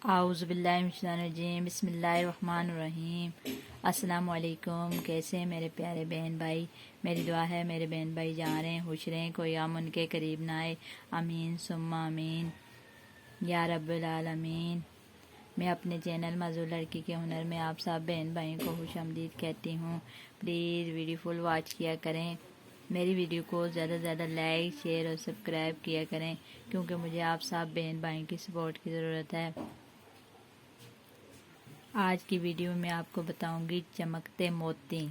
اعوذ باللہ من الشیطان الرجیم، بسم اللہ الرحمن الرحیم۔ السلام علیکم، کیسے ہیں میرے پیارے بہن بھائی؟ میری دعا ہے میرے بہن بھائی جاں رہیں خوش رہیں، کوئی غم ان کے قریب نہ آئے، آمین ثم آمین یا رب العالمین۔ میں اپنے چینل معذور لڑکی کے ہنر میں آپ سب بہن بھائیوں کو خوش آمدید کہتی ہوں۔ پلیز ویڈیو فل واچ کیا کریں، میری ویڈیو کو زیادہ سے زیادہ لائک شیئر اور سبسکرائب کیا کریں، کیونکہ مجھے آپ سب بہن بھائیوں کی سپورٹ کی ضرورت ہے۔ آج کی ویڈیو میں آپ کو بتاؤں گی چمکتے موتی۔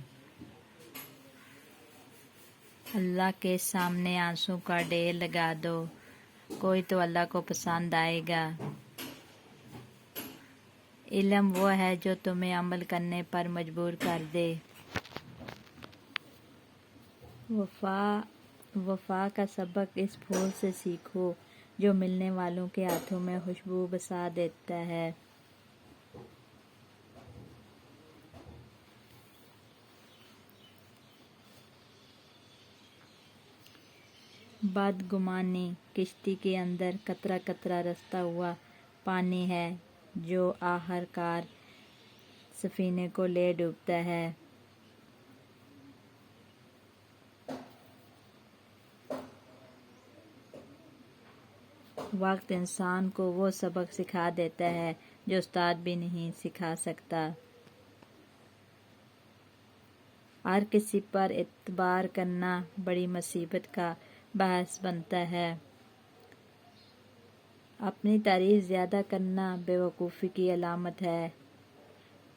اللہ کے سامنے آنسوں کا ڈھیر لگا دو، کوئی تو اللہ کو پسند آئے گا۔ علم وہ ہے جو تمہیں عمل کرنے پر مجبور کر دے۔ وفا کا سبق اس پھول سے سیکھو جو ملنے والوں کے ہاتھوں میں خوشبو بسا دیتا ہے۔ بدگمانی کشتی کے اندر قطرہ قطرہ رستا ہوا پانی ہے جو آخر کار سفینے کو لے ڈوبتا ہے۔ وقت انسان کو وہ سبق سکھا دیتا ہے جو استاد بھی نہیں سکھا سکتا۔ ہر کسی پر اعتبار کرنا بڑی مصیبت کا باعث بنتا ہے۔ اپنی تعریف زیادہ کرنا بے وقوفی کی علامت ہے۔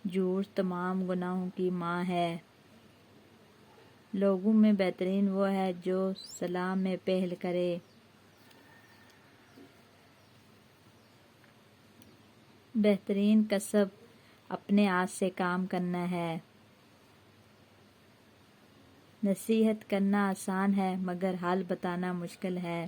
جھوٹ تمام گناہوں کی ماں ہے۔ لوگوں میں بہترین وہ ہے جو صلاح میں پہل کرے۔ بہترین کسب اپنے ہاتھ سے کام کرنا ہے۔ نصیحت کرنا آسان ہے مگر حل بتانا مشکل ہے۔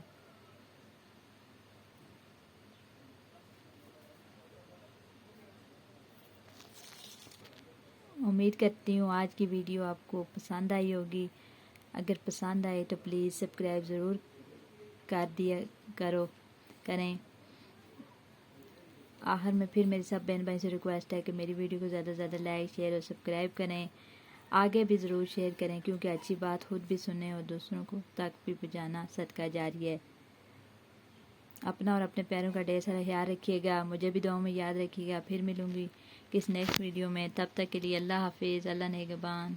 امید کرتی ہوں آج کی ویڈیو آپ کو پسند آئی ہوگی۔ اگر پسند آئے تو پلیز سبسکرائب ضرور کریں۔ آخر میں پھر میری سب بہن بھائی سے ریکویسٹ ہے کہ میری ویڈیو کو زیادہ سے زیادہ لائک شیئر اور سبسکرائب کریں، آگے بھی ضرور شیئر کریں، کیونکہ اچھی بات خود بھی سنیں اور دوسروں کو تک بھی پہنچانا صدقہ جاری ہے۔ اپنا اور اپنے پیاروں کا ڈھیر سارا خیال رکھیے گا، مجھے بھی دعاؤں میں یاد رکھیے گا۔ پھر ملوں گی کس نیکسٹ ویڈیو میں، تب تک کے لیے اللہ حافظ، اللہ نگہبان۔